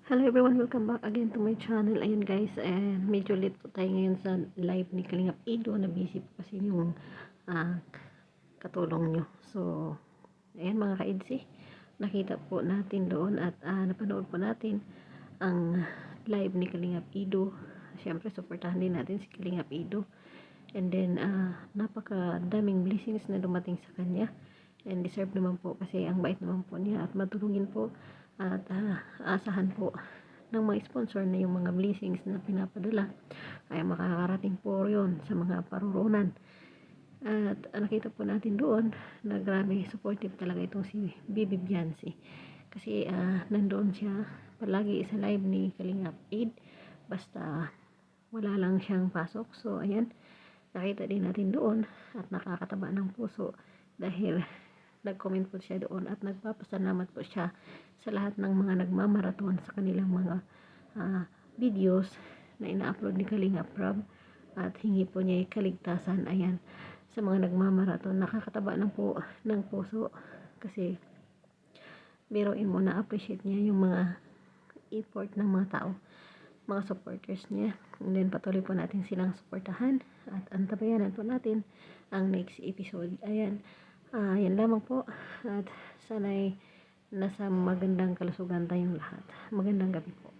Hello everyone, welcome back again to my channel. Ayan guys, medyo late po tayo ngayon sa live ni Kalingap Ido. Na busy po kasi yung ah, katulong nyo. So, ayan mga ka-idsi, nakita po natin doon at napanood po natin ang live ni Kalingap Ido. Siyempre, supportahan din natin si Kalingap Ido. And then, napakadaming blessings na dumating sa kanya. And deserve naman po kasi ang bait naman po niya at matulungin po at asahan po ng mga sponsor na yung mga blessings na pinapadala ay makakarating po yun sa mga parurunan. At nakita po natin doon na grabe supportive talaga itong si Bibi Bianci kasi nandoon siya palagi sa live ni Kalingap Aid basta wala lang siyang pasok. So ayan, nakita din natin doon at nakakataba ng puso dahil nag-comment po siya doon at nagpapasalamat po siya sa lahat ng mga nagmamaraton sa kanilang mga videos na ina-upload ni Kalingap Rab at hingi po niya kaligtasan. Ayan, sa mga nagmamaraton, nakakataba ng puso kasi biruin mo na appreciate niya yung mga effort ng mga tao, mga supporters niya. And then patuloy po natin silang suportahan at antabayanan po natin ang next episode. Ayan, yan lamang po at sana'y nasa magandang kalusugan tayong lahat. Magandang gabi po.